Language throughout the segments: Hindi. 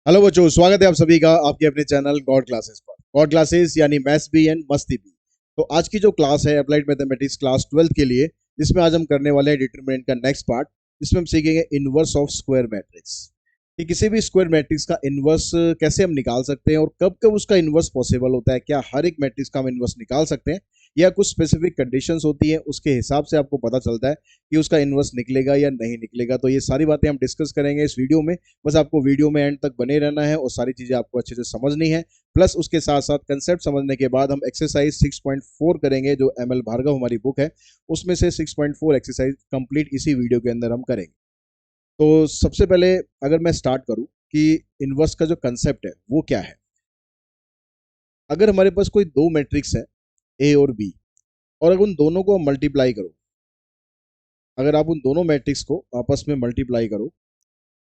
हेलो बच्चों, स्वागत है आप सभी का आपके अपने चैनल गॉड क्लासेस पर। गॉड क्लासेस यानी मैथ्स भी एंड मस्ती भी। तो आज की जो क्लास है अप्लाइड मैथमेटिक्स क्लास 12th के लिए, जिसमें आज हम करने वाले हैं डिटरमिनेंट का नेक्स्ट पार्ट, जिसमें हम सीखेंगे इनवर्स ऑफ स्क्वायर मैट्रिक्स कि किसी भी स्क्वायर मैट्रिक्स का इनवर्स कैसे हम निकाल सकते हैं और कब कब उसका इनवर्स पॉसिबल होता है। क्या हर एक मैट्रिक्स का हम इनवर्स निकाल सकते हैं या कुछ स्पेसिफिक कंडीशंस होती है, उसके हिसाब से आपको पता चलता है कि उसका इनवर्स निकलेगा या नहीं निकलेगा। तो ये सारी बातें हम डिस्कस करेंगे इस वीडियो में। बस आपको वीडियो में एंड तक बने रहना है और सारी चीजें आपको अच्छे से समझनी है। प्लस उसके साथ साथ कंसेप्ट समझने के बाद हम एक्सरसाइज 6.4 करेंगे, जो ML भार्गव हमारी बुक है उसमें से 6.4 एक्सरसाइज कंप्लीट इसी वीडियो के अंदर हम करेंगे। तो सबसे पहले अगर मैं स्टार्ट करूं कि इनवर्स का जो कंसेप्ट है वो क्या है। अगर हमारे पास कोई दो मैट्रिक्स है, ए और बी, और अगर उन दोनों को मल्टीप्लाई करो, अगर आप उन दोनों मैट्रिक्स को आपस में मल्टीप्लाई करो,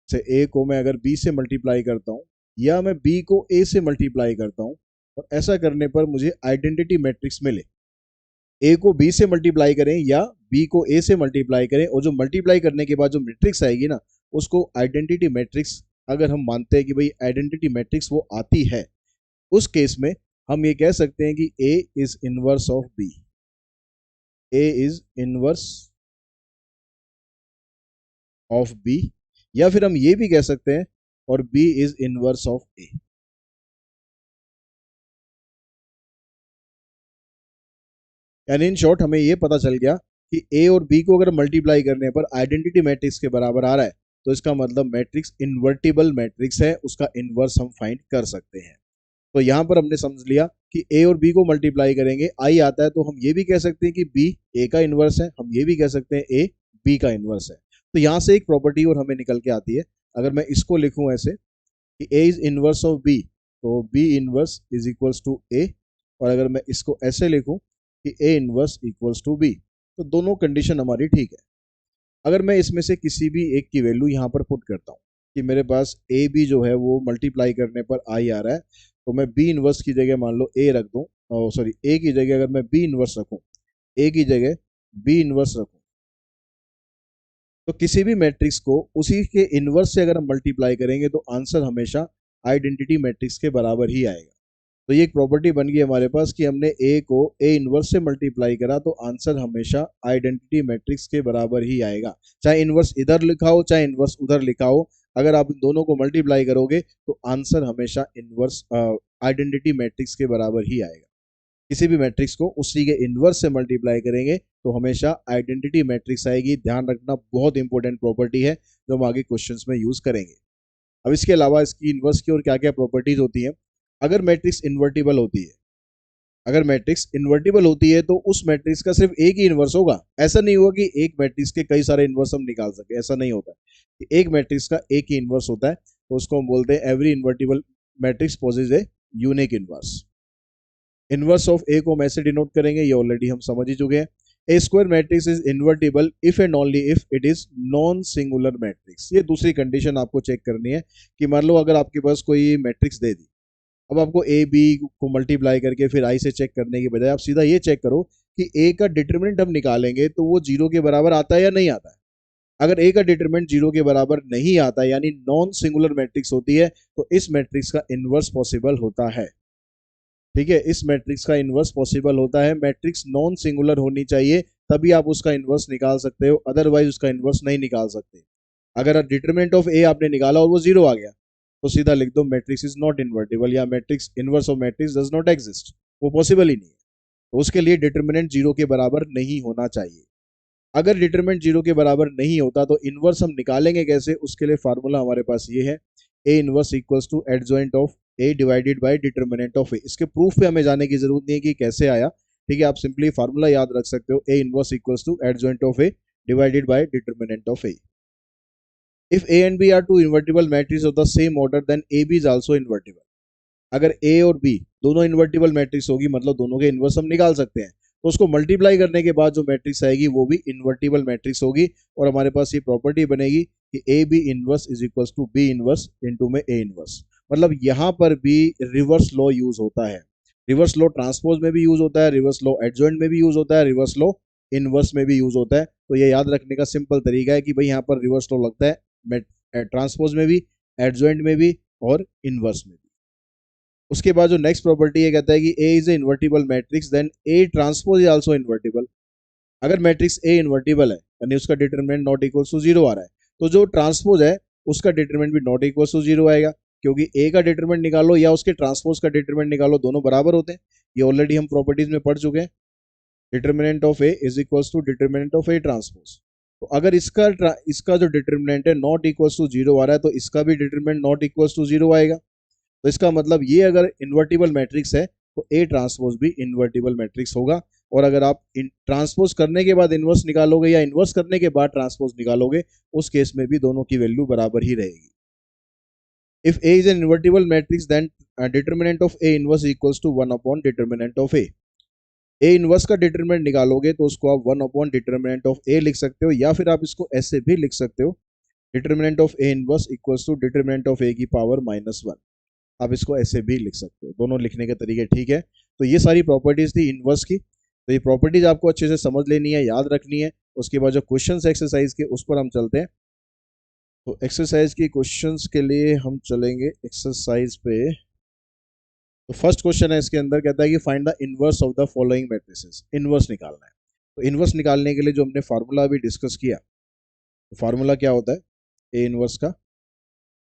से ए को मैं अगर बी से मल्टीप्लाई करता हूँ या मैं बी को ए से मल्टीप्लाई करता हूँ, और ऐसा करने पर मुझे आइडेंटिटी मैट्रिक्स मिले, ए को बी से मल्टीप्लाई करें या बी को ए से मल्टीप्लाई करें, और जो मल्टीप्लाई करने के बाद जो मैट्रिक्स आएगी ना, उसको आइडेंटिटी मैट्रिक्स अगर हम मानते हैं कि भाई आइडेंटिटी मैट्रिक्स वो आती है, उस केस में हम ये कह सकते हैं कि A is inverse of B. A is inverse of B, या फिर हम ये भी कह सकते हैं और B is inverse of A. यानी इन शॉर्ट हमें ये पता चल गया कि ए और बी को अगर मल्टीप्लाई करने पर आइडेंटिटी मैट्रिक्स के बराबर आ रहा है, तो इसका मतलब मैट्रिक्स इन्वर्टिबल मैट्रिक्स है, उसका इनवर्स हम फाइंड कर सकते हैं। तो यहां पर हमने समझ लिया कि ए और बी को मल्टीप्लाई करेंगे, आई आता है, तो हम ये भी कह सकते हैं कि बी ए का इनवर्स है, हम ये भी कह सकते हैं ए बी का इनवर्स है। तो यहां से एक प्रॉपर्टी और हमें निकल के आती है। अगर मैं इसको लिखूं ऐसे कि A is inverse of B, तो B inverse is equals to A. और अगर मैं इसको ऐसे लिखूं कि A inverse equals to B, तो दोनों कंडीशन हमारी ठीक है। अगर मैं इसमें से किसी भी एक की वैल्यू यहाँ पर पुट करता हूँ कि मेरे पास ए बी जो है वो मल्टीप्लाई करने पर आई आ रहा है, तो मैं बी इनवर्स की जगह मान लो ए रख दूँ, सॉरी ए की जगह अगर मैं बी इनवर्स रखूँ, ए की जगह बी इनवर्स रखूँ, तो किसी भी मैट्रिक्स को उसी के इनवर्स से अगर हम मल्टीप्लाई करेंगे तो आंसर हमेशा आइडेंटिटी मैट्रिक्स के बराबर ही आएगा। तो ये एक प्रॉपर्टी बन गई हमारे पास कि हमने ए को ए इनवर्स से मल्टीप्लाई करा तो आंसर हमेशा आइडेंटिटी मैट्रिक्स के बराबर ही आएगा, चाहे इनवर्स इधर लिखा हो चाहे इनवर्स उधर लिखा हो। अगर आप इन दोनों को मल्टीप्लाई करोगे तो आंसर हमेशा इनवर्स आइडेंटिटी मैट्रिक्स के बराबर ही आएगा। किसी भी मैट्रिक्स को उसी के इनवर्स से मल्टीप्लाई करेंगे तो हमेशा आइडेंटिटी मैट्रिक्स आएगी। ध्यान रखना, बहुत इंपॉर्टेंट प्रॉपर्टी है जो हम आगे क्वेश्चंस में यूज करेंगे। अब इसके अलावा इसकी इनवर्स की और क्या क्या प्रॉपर्टीज होती है। अगर मैट्रिक्स इन्वर्टिबल होती है, अगर मैट्रिक्स इन्वर्टिबल होती है तो उस मैट्रिक्स का सिर्फ एक ही इनवर्स होगा। ऐसा नहीं होगा कि एक मैट्रिक्स के कई सारे इनवर्स हम निकाल सके, ऐसा नहीं होता है। एक मैट्रिक्स का एक ही इनवर्स होता है, तो उसको हम बोलते हैं every invertible matrix possess a unique inverse. Inverse of A को हम ऐसे डिनोट करेंगे, ये ऑलरेडी हम समझ ही चुके हैं। A square matrix is invertible if and only if it is non singular matrix. ये दूसरी कंडीशन आपको चेक करनी है कि मान लो अगर आपके पास कोई मैट्रिक्स दे दी, अब आपको ए बी को मल्टीप्लाई करके फिर आई से चेक करने की बजाय आप सीधा ये चेक करो कि ए का डिटरमिनेंट हम निकालेंगे तो वो जीरो के बराबर आता है या नहीं आता है। अगर ए का डिटरमिनेंट जीरो के बराबर नहीं आता है, यानी नॉन सिंगुलर मैट्रिक्स होती है, तो इस मैट्रिक्स का इनवर्स पॉसिबल होता है। ठीक है, इस मैट्रिक्स का इनवर्स पॉसिबल होता है। मैट्रिक्स नॉन सिंगुलर होनी चाहिए, तभी आप उसका इनवर्स निकाल सकते हो, अदरवाइज उसका इनवर्स नहीं निकाल सकते। अगर डिटरमिनेंट ऑफ ए आपने निकाला और वो जीरो आ गया, तो सीधा लिख दो मैट्रिक्स इज नॉट इन्वर्टिबल, या matrix inverse of matrix does not exist, वो पॉसिबल ही नहीं है। तो उसके लिए डिटरमिनेंट जीरो के बराबर नहीं होना चाहिए। अगर डिटरमिनेंट जीरो के बराबर नहीं होता तो इनवर्स हम निकालेंगे कैसे, उसके लिए फार्मूला हमारे पास ये है, A inverse equals to adjoint of A divided by determinant of A. इसके प्रूफ पे हमें जाने की जरूरत नहीं है कि कैसे आया, ठीक है, आप सिंपली फार्मूला याद रख सकते हो, A inverse equals to adjoint of A divided by determinant of A. If A and B are two invertible matrix of the same order then A B is also invertible. अगर ए और बी दोनों इन्वर्टिबल मैट्रिक्स होगी, मतलब दोनों के इनवर्स हम निकाल सकते हैं, तो उसको मल्टीप्लाई करने के बाद जो मैट्रिक्स आएगी वो भी इन्वर्टिबल मैट्रिक्स होगी, और हमारे पास ये प्रॉपर्टी बनेगी कि A B inverse is equal to B inverse into में ए इनवर्स। मतलब यहाँ पर भी रिवर्स लॉ यूज होता है। रिवर्स लॉ ट्रांसपोज में भी यूज होता है, रिवर्स लॉ एडजॉइंट में भी यूज होता है, रिवर्स लॉ इनवर्स में भी यूज होता है। तो ये याद रखने का सिंपल तरीका है कि भाई यहाँ पर रिवर्स लॉ लगता है ट्रांसपोज में भी, एडजॉइंट में भी, और इनवर्स में भी। उसके बाद जो नेक्स्ट प्रॉपर्टी है कहता है कि A is a invertible matrix then A transpose is also invertible. अगर मैट्रिक्स ए इन्वर्टिबल है यानी उसका determinant not equal to zero आ रहा है, तो जो ट्रांसपोज है उसका डिटरमिनेंट भी नॉट इक्वल टू जीरो आएगा, क्योंकि ए का डिटरमिनेंट निकालो या उसके ट्रांसपोज का डिटरमिनेंट निकालो, दोनों बराबर होते हैं। ये ऑलरेडी हम प्रॉपर्टीज में पढ़ चुके हैं। Determinant of A is equals to determinant of A transpose. तो अगर इसका जो डिटरमिनेंट है नॉट इक्वल्स टू जीरो आ रहा है, तो इसका भी determinant not equals to zero आएगा। तो इसका मतलब ये अगर इन्वर्टिबल मैट्रिक्स है तो ए ट्रांसपोज भी इन्वर्टिबल मैट्रिक्स होगा। और अगर आप ट्रांसपोज करने के बाद इन्वर्स निकालोगे या इन्वर्स करने के बाद ट्रांसपोज निकालोगे, उस केस में भी दोनों की वैल्यू बराबर ही रहेगी। If A is an invertible matrix then determinant of A inverse equals to 1 upon determinant of A. A inverse का डिटरमिनेंट निकालोगे तो उसको आप 1 अपॉन डिटरमिनेंट ऑफ ए लिख सकते हो, या फिर आप इसको ऐसे भी लिख सकते हो, determinant of A inverse equals to determinant of A की पावर -1। आप इसको ऐसे भी लिख सकते हो, दोनों लिखने के तरीके ठीक है। तो ये सारी प्रॉपर्टीज थी इनवर्स की। तो ये प्रॉपर्टीज आपको अच्छे से समझ लेनी है, याद रखनी है। उसके बाद जो क्वेश्चंस एक्सरसाइज के उस पर हम चलते हैं। तो एक्सरसाइज की क्वेश्चंस के लिए हम चलेंगे एक्सरसाइज पे। तो फर्स्ट क्वेश्चन है इसके अंदर, कहता है कि find the inverse of the following matrices. Inverse निकालना है। तो इनवर्स निकालने के लिए जो हमने फार्मूला अभी डिस्कस किया, तो फार्मूला क्या होता है ए इनवर्स का?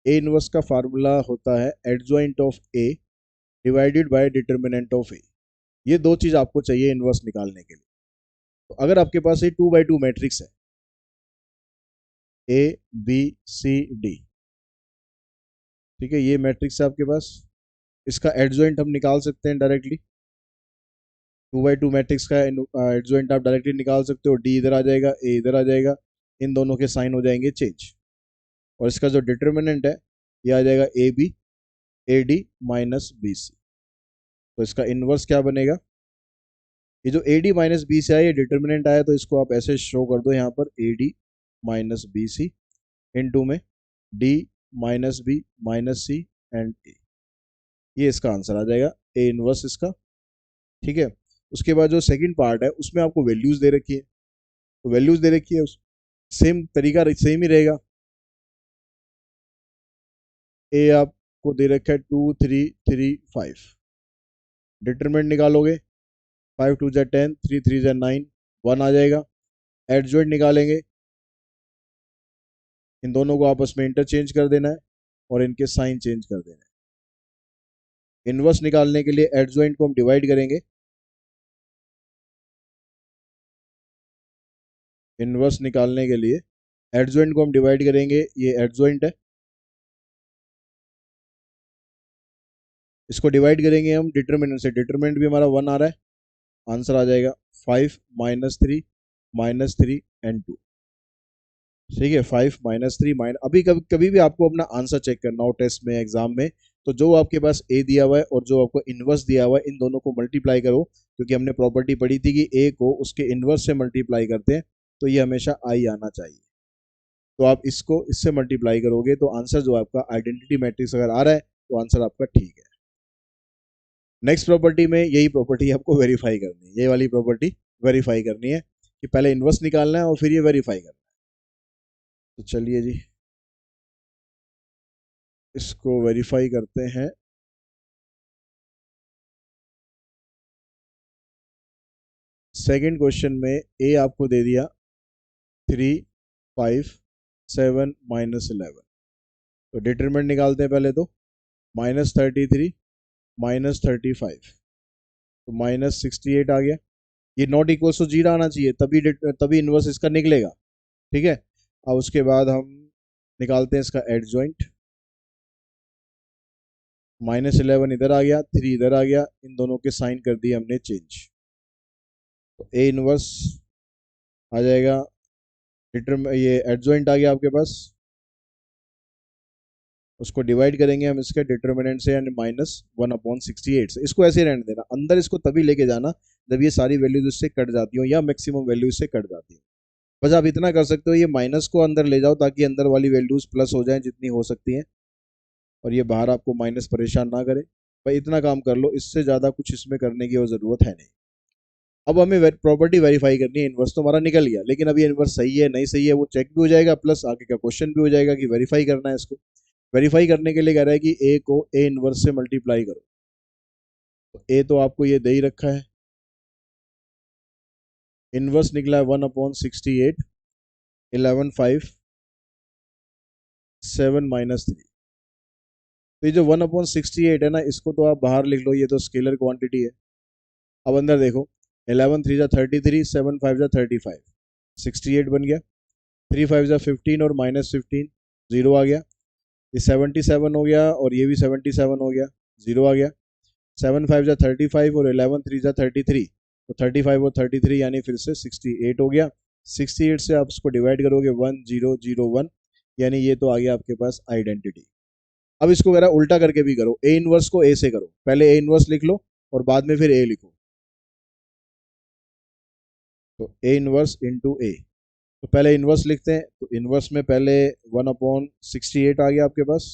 ए इनवर्स का फार्मूला होता है adjoint of A divided by determinant of A. ये दो चीज आपको चाहिए इनवर्स निकालने के लिए। तो अगर आपके पास ये 2x2 मैट्रिक्स है, ए बी सी डी, ठीक है, ये मैट्रिक्स है आपके पास, इसका एडजॉइंट हम निकाल सकते हैं डायरेक्टली। 2x2 मैट्रिक्स का एडजॉइंट आप डायरेक्टली निकाल सकते हो। डी इधर आ जाएगा, ए इधर आ जाएगा, इन दोनों के साइन हो जाएंगे चेंज। और इसका जो डिटरमिनेंट है ये आ जाएगा A B A D minus B C. तो इसका इनवर्स क्या बनेगा? ये जो A D minus B C आया, ये डिटरमिनेंट आया, तो इसको आप ऐसे शो कर दो यहाँ पर, A D minus B C into में D minus B minus C and A. ये इसका आंसर आ जाएगा, ए इनवर्स इसका। ठीक है। उसके बाद जो सेकंड पार्ट है उसमें आपको वैल्यूज दे रखी है, तो वैल्यूज दे रखी है, सेम तरीका सेम ही रहेगा। ए आपको दे रखा है 2 3 3 5। डिटरमिनेंट निकालोगे, 5 2 10, 3 3 9, 1 आ जाएगा। एडजॉइंट निकालेंगे, इन दोनों को आपस में इंटरचेंज कर देना है और इनके साइन चेंज कर देना है। इनवर्स निकालने के लिए एडजॉइंट को हम डिवाइड करेंगे, इनवर्स निकालने के लिए एडजॉइंट को हम डिवाइड करेंगे, ये एडजॉइंट है, इसको डिवाइड करेंगे हम डिटरमिनेंट से, डिटरमिनेंट भी हमारा 1 आ रहा है, आंसर आ जाएगा 5 -3 -3 एंड 2। ठीक है, 5 -3 माइनस, अभी कभी भी आपको अपना आंसर चेक करना हो टेस्ट में एग्जाम में, तो जो आपके पास ए दिया हुआ है और जो आपको इनवर्स दिया हुआ है, इन दोनों को मल्टीप्लाई करो, क्योंकि हमने प्रॉपर्टी पढ़ी थी कि ए को उसके इनवर्स से मल्टीप्लाई करते हैं, तो ये हमेशा आई आना चाहिए। तो आप इसको इससे मल्टीप्लाई करोगे तो आंसर जो आपका आइडेंटिटी मैट्रिक्स अगर आ रहा है तो आंसर आपका ठीक है। नेक्स्ट प्रॉपर्टी में यही प्रॉपर्टी आपको वेरीफाई करनी है, ये वाली प्रॉपर्टी वेरीफाई करनी है कि पहले इनवर्स निकालना है और फिर ये वेरीफाई करना है। तो चलिए जी इसको वेरीफाई करते हैं। सेकंड क्वेश्चन में ए आपको दे दिया 3 5 7 -11। तो डिटरमिनेंट निकालते हैं पहले, तो -33 -35, तो -68 आ गया। ये नॉट इक्वल टू जीरो आना चाहिए, तभी इनवर्स इसका निकलेगा। ठीक है। अब उसके बाद हम निकालते हैं इसका एडजॉइंट, -11 इधर आ गया, 3 इधर आ गया, इन दोनों के साइन कर दिए हमने चेंज। तो ए इनवर्स आ जाएगा, ये एडजॉइंट आ गया आपके पास, उसको डिवाइड करेंगे हम इसके डिटरमिनेंट से, यानी -1/68 से। इसको ऐसे रहने देना, अंदर इसको तभी लेके जाना जब ये सारी वैल्यूज इससे कट जाती हो या मैक्सिमम वैल्यू इससे कट जाती है। बस आप इतना कर सकते हो, ये माइनस को अंदर ले जाओ ताकि अंदर वाली वैल्यूज प्लस हो जाएं जितनी हो सकती हैं, और ये बाहर आपको माइनस परेशान ना करे। भाई इतना काम कर लो, इससे ज़्यादा कुछ इसमें करने की ज़रूरत है नहीं। अब हमें प्रॉपर्टी वेरीफाई करनी है। इनवर्स तो हमारा निकल गया, लेकिन अब ये इनवर्स सही है नहीं सही है वो चेक भी हो जाएगा, प्लस आगे का क्वेश्चन भी हो जाएगा कि वेरीफाई करना है इसको। वेरीफाई करने के लिए कह रहा है कि ए को ए इनवर्स से मल्टीप्लाई करो। तो ए तो आपको ये दे ही रखा है, इनवर्स निकला है 1/68, 11 5 7 -3। तो ये जो 1/68 है ना, इसको तो आप बाहर लिख लो, ये तो स्केलर क्वांटिटी है। अब अंदर देखो, 11 3 जा 33, 7 5 जा 35, 68 बन गया। 3 5 जा 15 और -15, जीरो आ गया। ये 77 हो गया और ये भी 77 हो गया, जीरो आ गया। 7 5 जा 35 और 11 3 जा 33, तो 35 और 33 यानी फिर से 68 हो गया। 68 से आप इसको डिवाइड करोगे 1001, यानी ये तो आ गया आपके पास आइडेंटिटी। अब इसको कह रहा है उल्टा करके भी करो, ए इनवर्स को ए से करो, पहले ए इनवर्स लिख लो और बाद में फिर ए लिखो। तो ए इनवर्स इंटू ए, तो पहले इनवर्स लिखते हैं। तो इनवर्स में पहले 1/68 आ गया आपके पास,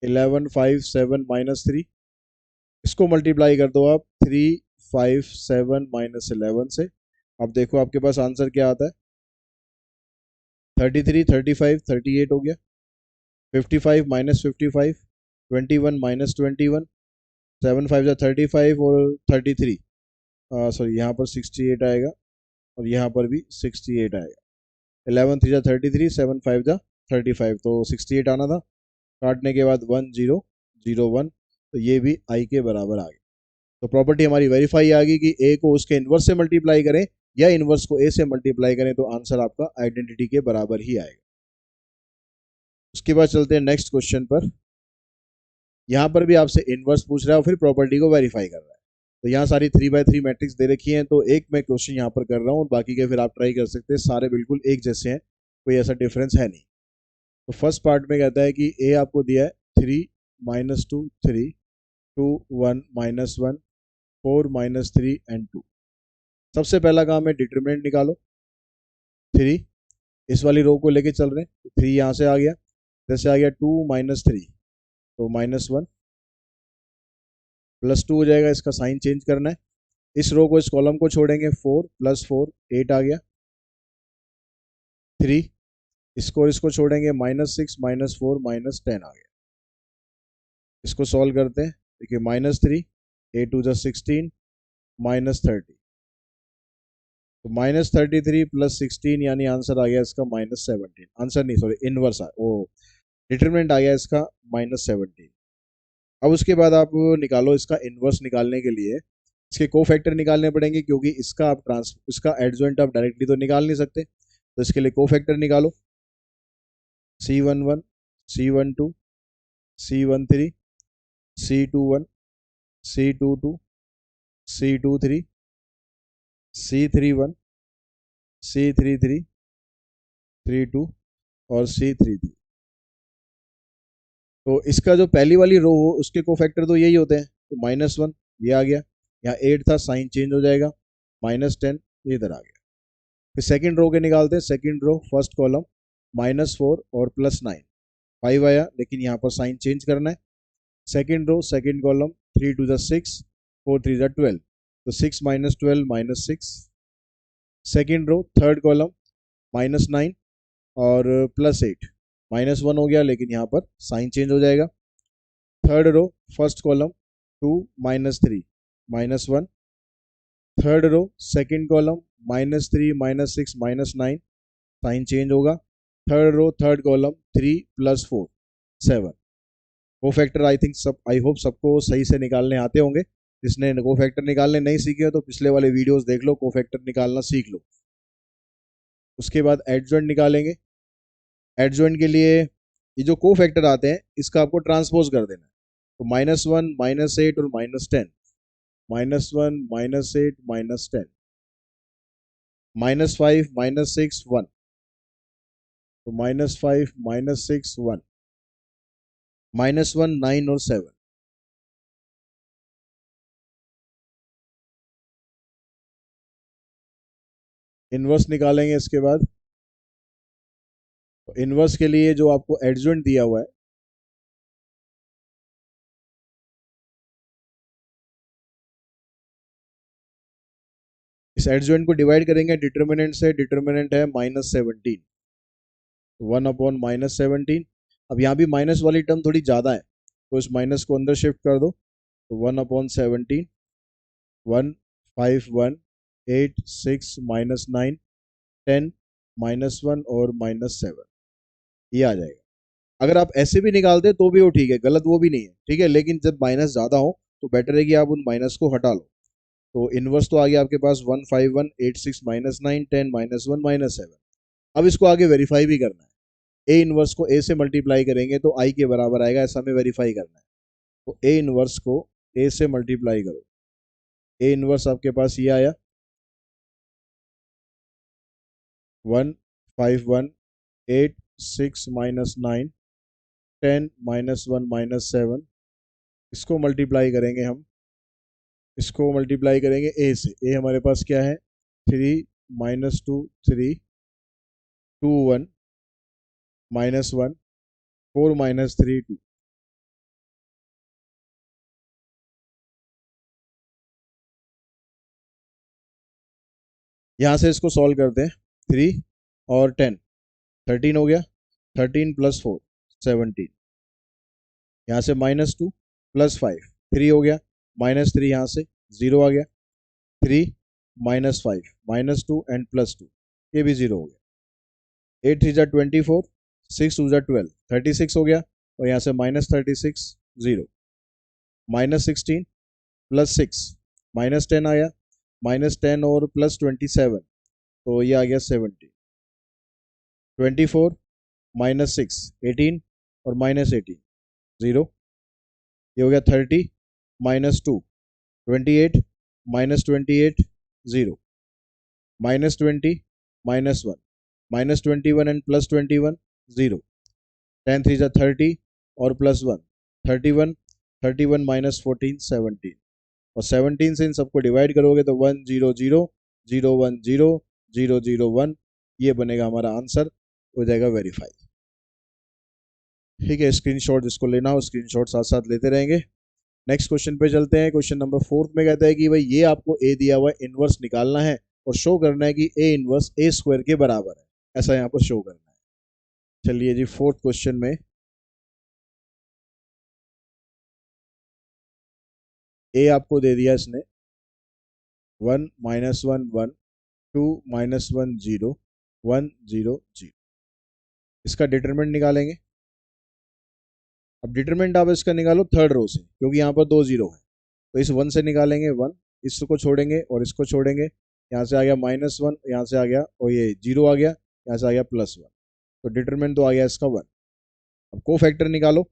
11 5 7 -3, इसको मल्टीप्लाई कर दो आप 3 5 7 -11 से। अब देखो आपके पास आंसर क्या आता है, 33 35 38 हो गया, 55 -55 21 -21, 7 5 जा 35 और 33, सॉरी यहाँ पर 68 आएगा और यहाँ पर भी 68 आएगा। 11 3 जा 33, 7 5 जा 35, तो 68 आना था। काटने के बाद 1001, तो ये भी आई के बराबर आ गया। तो प्रॉपर्टी हमारी वेरीफाई आ गई कि ए को उसके इनवर्स से मल्टीप्लाई करें या इनवर्स को ए से मल्टीप्लाई करें तो आंसर आपका आइडेंटिटी के बराबर ही आएगा। उसके बाद चलते हैं नेक्स्ट क्वेश्चन पर। यहाँ पर भी आपसे इनवर्स पूछ रहा है और फिर प्रॉपर्टी को वेरीफाई कर रहा है। तो यहाँ सारी 3x3 मैट्रिक्स दे रखी हैं, तो एक मैं क्वेश्चन यहाँ पर कर रहा हूँ और बाकी के फिर आप ट्राई कर सकते हैं, सारे बिल्कुल एक जैसे हैं, कोई ऐसा डिफरेंस है नहीं। तो फर्स्ट पार्ट में कहता है कि ए आपको दिया है 3 -2 3 2 1 -1 4 -3 एंड 2। सबसे पहला काम है डिटरमिनेंट निकालो। 3 इस वाली रो को लेके चल रहे हैं, 3 यहाँ से आ गया, जैसे आ गया 2 -3, तो -1 +2 हो जाएगा, इसका साइन चेंज करना है। इस रो को इस कॉलम को छोड़ेंगे, 4 + 4 8 आ गया। 3 इसको और इसको छोड़ेंगे, -6 -4 -10 आ गया। इसको सॉल्व करते हैं, देखिए -3 8 2 16 -30, तो -33 + 16 यानी आंसर आ गया इसका -17। आंसर नहीं, सॉरी, इनवर्स वो डिटरमिनेंट आ गया इसका -17। अब उसके बाद आप निकालो इसका इनवर्स। निकालने के लिए इसके कोफैक्टर निकालने पड़ेंगे, क्योंकि इसका एडजॉइंट आप डायरेक्टली तो निकाल नहीं सकते, तो इसके लिए कोफैक्टर निकालो। C11 C12 C13 C21 C22 C23 C31 C33 32 और C33। तो इसका जो पहली वाली रो हो उसके कोफैक्टर तो यही होते हैं, तो -1 ये आ गया, यहाँ 8 था, साइन चेंज हो जाएगा, -10 ये इधर आ गया। फिर सेकंड रो के निकालते हैं। सेकंड रो फर्स्ट कॉलम -4 और +9, 5 आया, लेकिन यहाँ पर साइन चेंज करना है। सेकंड रो सेकंड कॉलम 3 2 6 4 3 12, तो 6 -12 -6। सेकंड रो थर्ड कॉलम -9 और +8, -1 हो गया, लेकिन यहाँ पर साइन चेंज हो जाएगा। Third row first column 2 -3 -1। Third row second column -3 -6 -9, sign change होगा। Third row third column 3 + 4 7। को फैक्टर आई थिंक सब, आई होप सबको सही से निकालने आते होंगे। जिसने को फैक्टर निकालने नहीं सीखे हो तो पिछले वाले वीडियोस देख लो, को फैक्टर निकालना सीख लो। उसके बाद एडजॉइंट निकालेंगे। एडजॉइंट के लिए ये जो को फैक्टर आते हैं इसका आपको ट्रांसपोज कर देना है। तो -1 -8 और -10, -1 -8 -10, -5 -6 1, तो -5 -6 1, -1 9 और 7। इनवर्स निकालेंगे इसके बाद। तो इनवर्स के लिए जो आपको एडजॉइंट दिया हुआ है, इस एडजॉइंट को डिवाइड करेंगे डिटर्मिनेंट से। डिटर्मिनेंट है -17, 1/-17। अब यहाँ भी माइनस वाली टर्म थोड़ी ज़्यादा है, तो इस माइनस को अंदर शिफ्ट कर दो, तो 1/17, 1, 5, 1, 8, 6, -9, 10, -1 और -7, ये आ जाएगा। अगर आप ऐसे भी निकालते तो भी वो ठीक है, गलत वो भी नहीं है, ठीक है, लेकिन जब माइनस ज़्यादा हो तो बेटर है कि आप उन माइनस को हटा लो। तो इनवर्स तो आ गया आपके पास 1, 5, 1, 8, 6, -9, 10, -1, -7। अब इसको आगे वेरीफाई भी करना है। ए इनवर्स को ए से मल्टीप्लाई करेंगे तो आई के बराबर आएगा, ऐसा हमें वेरीफाई करना है। तो ए इनवर्स को ए से मल्टीप्लाई करो, ए इनवर्स आपके पास ये आया 1, 5, 1, 8, 6, -9, 10, -1, -7। इसको मल्टीप्लाई करेंगे हम, इसको मल्टीप्लाई करेंगे ए से। ए हमारे पास क्या है, 3, -2, 3, 2, 1, -1, 4, -3, 2। यहाँ से इसको सॉल्व करते हैं, 3 और 10, 13 हो गया, 13 + 4, 17। यहाँ से -2 + 5, 3 हो गया, -3 यहाँ से 0 आ गया, 3, -5, -2 एंड +2, ये भी 0 हो गया। 8 3 = 24, 6 2 = 12, 36 हो गया, और यहाँ से -36, 0, -16 +6, -10 आया, -10 और +27, तो ये आ गया 17, 24 -6, 18 और -18, 0, ये हो गया 30, -2, 28, -28, 0, -20, -1, -21 एंड +21, 0, 10 3 = 30 और +1, 31, 31 -14, 17, और 17 से इन सबको डिवाइड करोगे तो 1 0 0 0 1 0 0 0 1, ये बनेगा हमारा आंसर, हो जाएगा वेरीफाई। ठीक है, स्क्रीनशॉट जिसको लेना हो स्क्रीनशॉट साथ साथ लेते रहेंगे। नेक्स्ट क्वेश्चन पे चलते हैं। क्वेश्चन नंबर 4 में कहता है कि भाई ये आपको ए दिया हुआ है, इनवर्स निकालना है और शो करना है कि ए इनवर्स ए स्क्वायर के बराबर है, ऐसा यहाँ पर शो करना है। चलिए जी, फोर्थ क्वेश्चन में ए आपको दे दिया इसने 1 -1 1, 2 -1 0, 1 0 0। इसका डिटरमिनेंट निकालेंगे। अब डिटरमिनेंट आप इसका निकालो थर्ड रो से, क्योंकि यहाँ पर 2 0 है, तो इस 1 से निकालेंगे 1, इसको छोड़ेंगे और इसको छोड़ेंगे, यहाँ से आ गया -1, यहाँ से आ गया, और ये 0 आ गया, यहाँ से आ गया +1, तो डिटरमिनेंट तो आ गया इसका 1। अब को फैक्टर निकालो।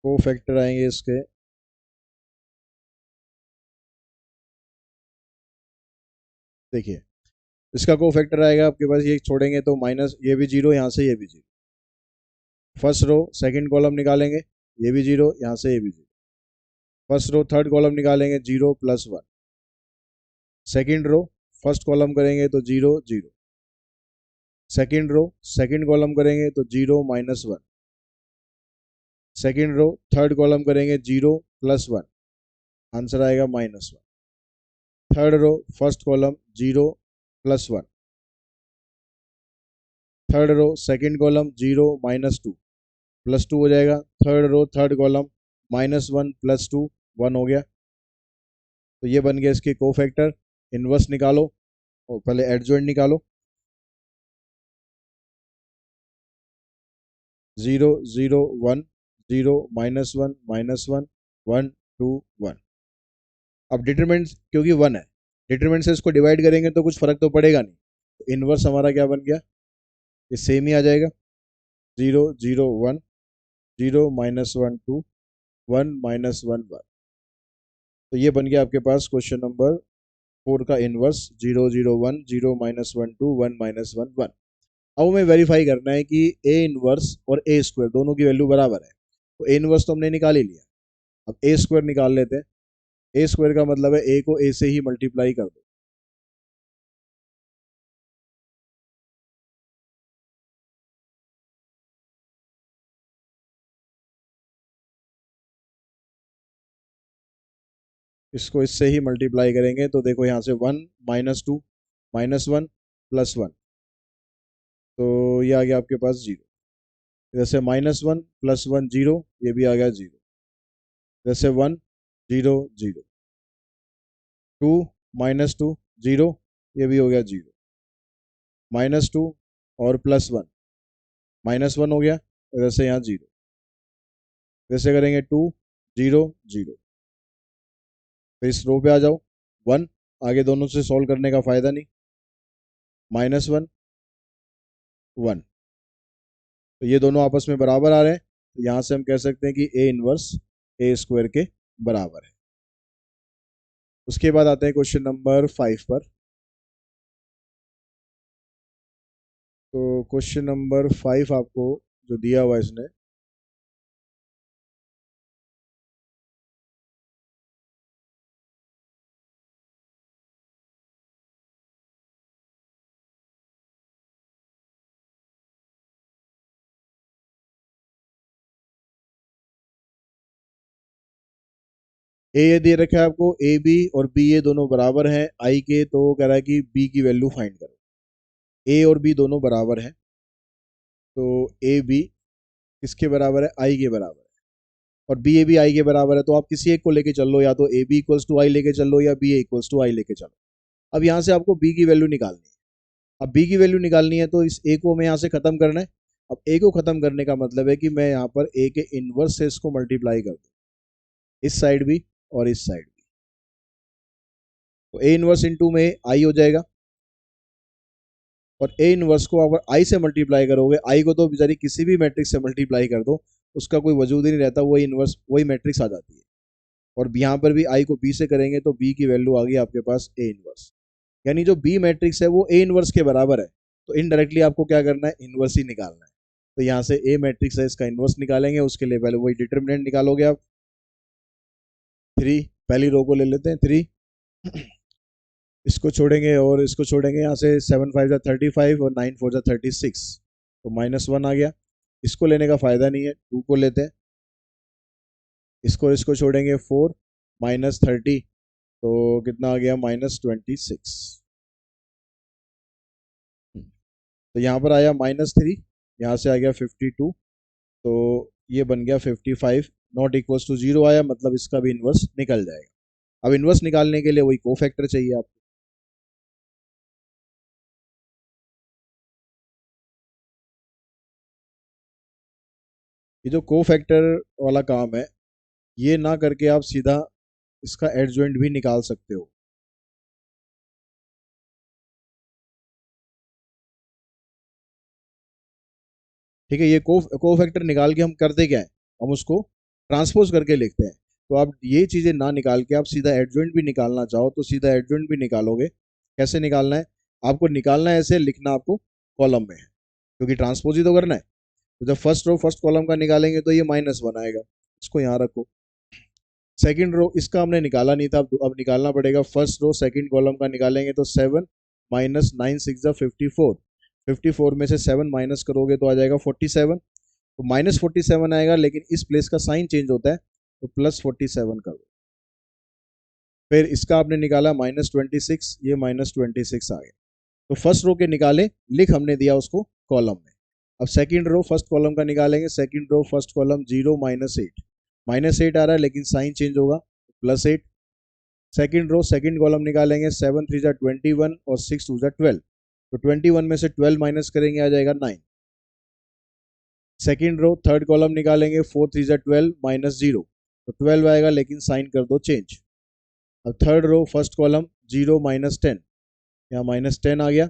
को फैक्टर आएंगे इसके, देखिए इसका को फैक्टर आएगा आपके पास, ये छोड़ेंगे तो माइनस, ये भी 0, यहाँ से ये भी 0। फर्स्ट रो सेकंड कॉलम निकालेंगे, ये भी 0, यहाँ से ये भी 0। फर्स्ट रो थर्ड कॉलम निकालेंगे, 0 +1। सेकंड रो फर्स्ट कॉलम करेंगे तो 0 0। सेकंड रो सेकंड कॉलम करेंगे तो 0 -1। सेकंड रो थर्ड कॉलम करेंगे 0 +1, आंसर आएगा -1। Third row first column 0 +1। Third row second column 0 -2, +2 हो जाएगा। थर्ड रो थर्ड कॉलम -1 +2, 1 हो गया। तो ये बन गया इसके को फैक्टर। इनवर्स निकालो और पहले एडजॉइंट निकालो, 0 0 1 0 -1 -1 1 2 1। अब डिटरमिनेंट क्योंकि 1 है, डिटरमिनेंट से इसको डिवाइड करेंगे तो कुछ फर्क तो पड़ेगा नहीं, तो इनवर्स हमारा क्या बन गया, ये सेम ही आ जाएगा, 0 0 1 0 -1 2 1 -1 1। तो ये बन गया आपके पास क्वेश्चन नंबर 4 का इनवर्स, 0 0 1 0 -1 2 1 -1 1। अब हमें वेरीफाई करना है कि ए इनवर्स और ए स्क्वायर दोनों की वैल्यू बराबर है। तो ए इनवर्स तो हमने निकाल ही लिया, अब ए स्क्वायर निकाल लेते हैं। ए स्क्वायर का मतलब है ए को ए से ही मल्टीप्लाई कर दो, इसको इससे ही मल्टीप्लाई करेंगे तो देखो यहाँ से 1 -2 -1 +1, तो ये आ गया आपके पास 0। जैसे -1 +1 0, ये भी आ गया 0। जैसे 1 0 0, 2 -2 0, ये भी हो गया 0। -2 और +1, -1 हो गया, जैसे यहाँ 0। जैसे करेंगे 2 0 0, फिर इस रो पे आ जाओ 1, आगे दोनों से सॉल्व करने का फायदा नहीं। -1 1, तो ये दोनों आपस में बराबर आ रहे हैं, तो यहाँ से हम कह सकते हैं कि ए इनवर्स ए स्क्वायर के बराबर है। उसके बाद आते हैं क्वेश्चन नंबर 5 पर। तो क्वेश्चन नंबर 5 आपको जो दिया हुआ है इसने, ए ये दे रखा है आपको, ए बी और बी ये दोनों बराबर हैं आई के, तो वो कह रहा है कि बी की वैल्यू फाइंड करो। ए और बी दोनों बराबर हैं, तो ए बी किसके बराबर है, आई के बराबर है, और बी ए बी आई के बराबर है, तो आप किसी एक को लेके चल लो, या तो ए बी इक्वल्स टू आई लेके चल लो, या बी ए इक्वल्स टू आई लेके चलो। अब यहाँ से आपको बी की वैल्यू निकालनी है। अब बी की वैल्यू निकालनी है तो इस ए को मैं यहाँ से खत्म करना है। अब ए को खत्म करने का मतलब है कि मैं यहाँ पर ए के इनवर्स से इसको मल्टीप्लाई कर दूँ, इस साइड भी और इस साइड भी, तो ए इनवर्स इंटू में आई हो जाएगा। और ए इनवर्स को अगर आई से मल्टीप्लाई करोगे, आई को तो बेचारी किसी भी मैट्रिक्स से मल्टीप्लाई कर दो, उसका कोई वजूद ही नहीं रहता, वही इनवर्स वही मैट्रिक्स आ जाती है। और यहाँ पर भी आई को बी से करेंगे तो बी की वैल्यू आ गई आपके पास ए इनवर्स, यानी जो बी मैट्रिक्स है वो ए इनवर्स के बराबर है। तो इनडायरेक्टली आपको क्या करना है, इनवर्स ही निकालना है। तो यहाँ से ए मैट्रिक्स है, इसका इनवर्स निकालेंगे, उसके लिए पहले वही डिटर्मिनेंट निकालोगे आप। 3, पहली रो को ले लेते हैं 3, इसको छोड़ेंगे और इसको छोड़ेंगे, यहाँ से 7 5 जा 35 और 9 4 जा 36, तो -1 आ गया। इसको लेने का फायदा नहीं है, 2 को लेते हैं, इसको छोड़ेंगे 4 -30, तो कितना आ गया, -26। तो यहाँ पर आया -3, यहाँ से आ गया 52, तो ये बन गया 55, नॉट इक्वल्स टू 0 आया, मतलब इसका भी इन्वर्स निकल जाएगा। अब इन्वर्स निकालने के लिए वही कोफैक्टर चाहिए आपको। ये जो कोफैक्टर वाला काम है, ये ना करके आप सीधा इसका एडजॉइंट भी निकाल सकते हो। ठीक है, ये कोफैक्टर निकाल के हम करते क्या है, हम उसको ट्रांसपोज करके लिखते हैं। तो आप ये चीजें ना निकाल के आप सीधा एडजॉइंट भी निकालना चाहो तो सीधा एडजॉइंट भी निकालोगे। कैसे निकालना है, आपको निकालना है ऐसे, लिखना आपको कॉलम में है, क्योंकि ट्रांसपोज ही तो करना है। तो जब फर्स्ट रो फर्स्ट कॉलम का निकालेंगे तो ये -1 आएगा, इसको यहाँ रखो। सेकंड रो इसका हमने निकाला नहीं था, अब निकालना पड़ेगा। फर्स्ट रो सेकंड कॉलम का निकालेंगे तो 7 -9 6 54, 54 में से 7 माइनस करोगे तो आ जाएगा 47, तो -47 आएगा, लेकिन इस प्लेस का साइन चेंज होता है, तो +47 कर दो। फिर इसका आपने निकाला -26, ये -26 आ गया। तो फर्स्ट रो के निकाले, लिख हमने दिया उसको कॉलम में। अब सेकंड रो फर्स्ट कॉलम का निकालेंगे, सेकंड रो फर्स्ट कॉलम 0 -8, -8 आ रहा है, लेकिन साइन चेंज होगा, +8। सेकंड रो सेकंड कॉलम निकालेंगे, 7 3 जा 21 और 6 2 जा 12, तो 21 में से 12 माइनस करेंगे, आ जाएगा 9। सेकंड रो थर्ड कॉलम निकालेंगे, 4 3 जा 12 -0, तो 12 आएगा, लेकिन साइन कर दो चेंज। अब थर्ड रो फर्स्ट कॉलम 0 -10, यहाँ -10 आ गया।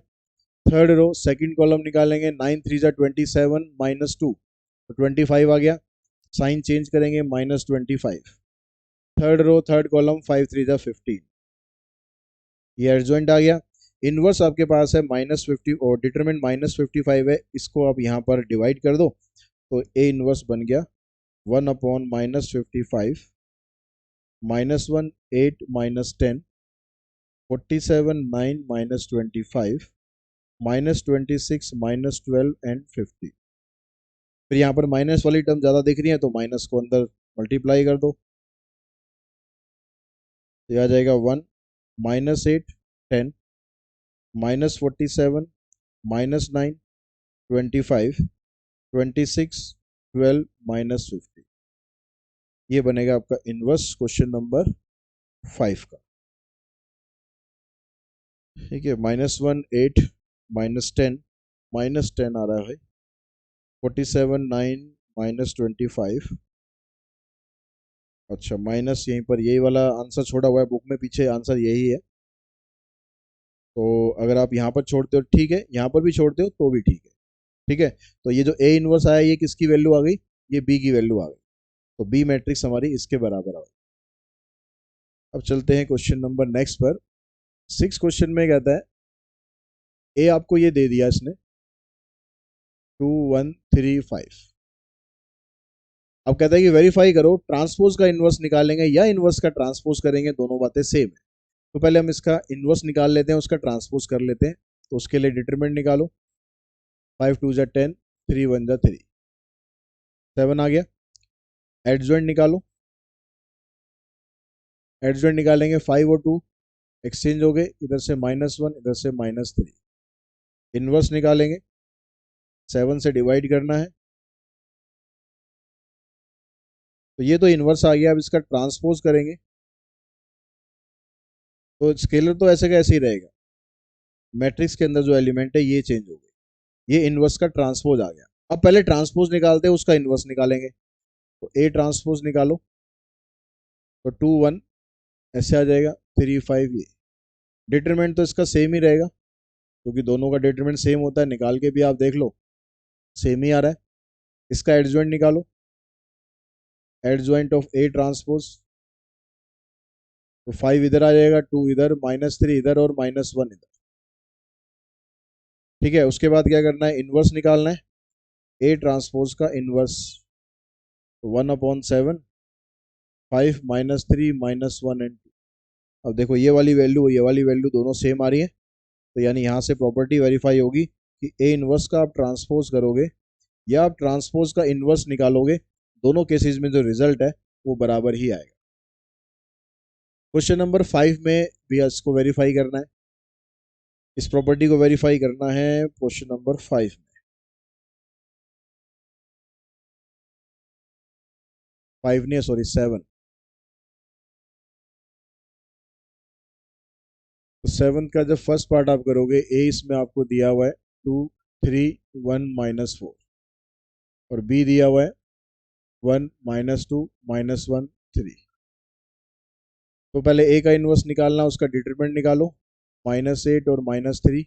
थर्ड रो सेकंड कॉलम निकालेंगे, 9 3 जा 27 -2, तो 25 आ गया, साइन चेंज करेंगे, -25। थर्ड रो थर्ड कॉलम 5 3 जा 15, ये एडजॉइंट आ गया। इनवर्स आपके पास है -50 और डिटरमिनेंट -55 है, इसको आप यहाँ पर डिवाइड कर दो, तो ए इनवर्स बन गया 1/-55 -1 8 -10 47 9 -25 -26 -12 एंड 50। फिर यहाँ पर माइनस वाली टर्म ज़्यादा दिख रही है, तो माइनस को अंदर मल्टीप्लाई कर दो, तो ये आ जाएगा 1 -8 10 -47 -9 25 26 12 -50। ये बनेगा आपका इनवर्स क्वेश्चन नंबर 5 का। ठीक है, -1 8 -10 -10 आ रहा है, 47 9 -25। अच्छा, माइनस यहीं पर यही वाला आंसर छोड़ा हुआ है बुक में, पीछे आंसर यही है। तो अगर आप यहाँ पर छोड़ते हो ठीक है, यहाँ पर भी छोड़ते हो तो भी ठीक है। ठीक है, तो ये जो ए इनवर्स आया ये किसकी वैल्यू आ गई, ये बी की वैल्यू आ गई। तो बी मैट्रिक्स हमारी इसके बराबर आ गई। अब चलते हैं क्वेश्चन नंबर नेक्स्ट पर। 6 क्वेश्चन में कहता है ए आपको ये दे दिया इसने 2 1 3 5। अब कहता है कि वेरीफाई करो ट्रांसपोज का इनवर्स निकालेंगे या इनवर्स का ट्रांसपोज करेंगे, दोनों बातें सेम है। तो पहले हम इसका इनवर्स निकाल लेते हैं, उसका ट्रांसपोज कर लेते हैं। तो उसके लिए डिटरमिनेंट निकालो, 5 2 10 3 1 3 7 आ गया। एडजॉइंट निकालो, एडजॉइंट निकालेंगे 5 और 2 एक्सचेंज हो गए, इधर से -1 इधर से -3। इनवर्स निकालेंगे, 7 से डिवाइड करना है। तो ये तो इनवर्स आ गया। अब इसका ट्रांसपोज करेंगे तो स्केलर तो ऐसे का ऐसे ही रहेगा, मैट्रिक्स के अंदर जो एलिमेंट है ये चेंज हो गए, ये इनवर्स का ट्रांसपोज आ गया। अब पहले ट्रांसपोज निकालते हैं, उसका इनवर्स निकालेंगे। तो ए ट्रांसपोज निकालो, तो 2 1 ऐसे आ जाएगा, 3 5 ये। डिटरमिनेंट तो इसका सेम ही रहेगा क्योंकि दोनों का डिटरमिनेंट सेम होता है, निकाल के भी आप देख लो सेम ही आ रहा है। इसका एडजॉइंट निकालो, एडजॉइंट ऑफ ए ट्रांसपोज, तो 5 इधर आ जाएगा, 2 इधर, -3 इधर और -1 इधर। ठीक है, उसके बाद क्या करना है, इनवर्स निकालना है ए ट्रांसपोज का इनवर्स। तो 1/7 5 -3 -1 एंड 2। अब देखो ये वाली वैल्यू दोनों सेम आ रही है, तो यानी यहाँ से प्रॉपर्टी वेरीफाई होगी कि ए इनवर्स का आप ट्रांसपोज करोगे या आप ट्रांसपोज का इनवर्स निकालोगे, दोनों केसेस में जो रिजल्ट है वो बराबर ही आएगा। क्वेश्चन नंबर 5 में भी इसको वेरीफाई करना है, इस प्रॉपर्टी को वेरीफाई करना है क्वेश्चन नंबर 5 में। 5 नहीं, सॉरी 7। तो 7 का जब फर्स्ट पार्ट आप करोगे, ए इसमें आपको दिया हुआ है 2 3 1 -4 और बी दिया हुआ है 1 -2 -1 3। तो पहले ए का इनवर्स निकालना, उसका डिटरमिनेंट निकालो, -8 और -3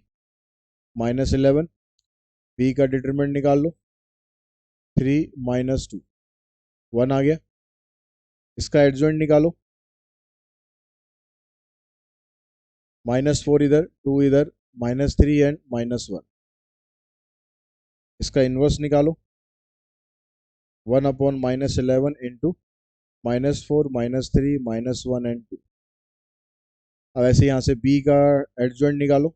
-11। बी का डिटरमिनेंट निकाल लो, 3 -2 1 आ गया। इसका एडजॉइंट निकालो, -4 इधर, 2 इधर, -3 एंड -1। इसका इनवर्स निकालो, 1/-11 इंटू -4 -3 -1 एंड 2। अब ऐसे यहाँ से बी का एडजॉइंट निकालो,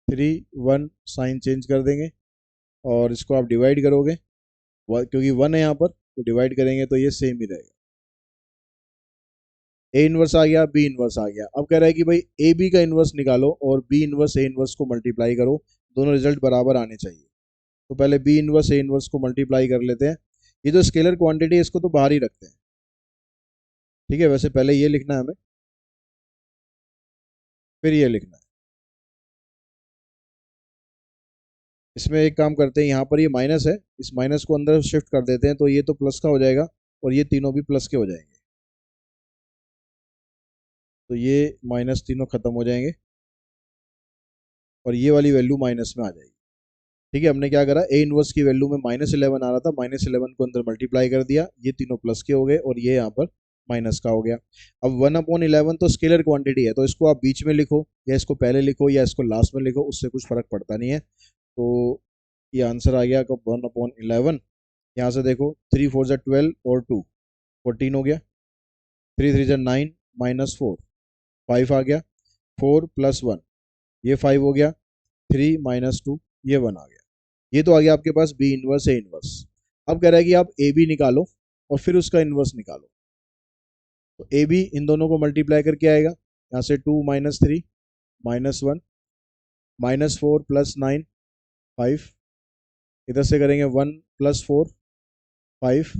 3 1 साइन चेंज कर देंगे और इसको आप डिवाइड करोगे, क्योंकि 1 है यहाँ पर तो डिवाइड करेंगे तो ये सेम ही रहेगा। ए इनवर्स आ गया, बी इनवर्स आ गया। अब कह रहा है कि भाई ए बी का इनवर्स निकालो और बी इनवर्स ए इनवर्स को मल्टीप्लाई करो, दोनों रिजल्ट बराबर आने चाहिए। तो पहले बी इनवर्स ए इनवर्स को मल्टीप्लाई कर लेते हैं। ये जो स्केलर क्वांटिटी है इसको तो बाहर ही रखते हैं। ठीक है, वैसे पहले ये लिखना है हमें, फिर ये लिखना है। इसमें एक काम करते हैं, यहाँ पर ये माइनस है, इस माइनस को अंदर शिफ्ट कर देते हैं तो ये तो प्लस का हो जाएगा और ये तीनों भी प्लस के हो जाएंगे। तो ये माइनस तीनों खत्म हो जाएंगे और ये वाली वैल्यू माइनस में आ जाएगी। ठीक है, हमने क्या करा, ए इनवर्स की वैल्यू में -11 आ रहा था, -11 को अंदर मल्टीप्लाई कर दिया, ये तीनों प्लस के हो गए और ये यहाँ पर माइनस का हो गया। अब 1/11 तो स्केलर क्वांटिटी है, तो इसको आप बीच में लिखो या इसको पहले लिखो या इसको लास्ट में लिखो, उससे कुछ फर्क पड़ता नहीं है। तो ये आंसर आ गया 1/11। यहाँ से देखो 3 4 12 और 2 14 हो गया, 3 3 9 -4 5 आ गया, 4 + 1 ये 5 हो गया, 3 -2 ये 1 आ गया। ये तो आ गया आपके पास बी इनवर्स ए इनवर्स। अब कह रहा है कि आप ए बी निकालो और फिर उसका इनवर्स निकालो। तो ए बी इन दोनों को मल्टीप्लाई करके आएगा, यहाँ से 2 माइनस 3 माइनस 1 माइनस 4 प्लस 9 5, इधर से करेंगे 1 प्लस 4 5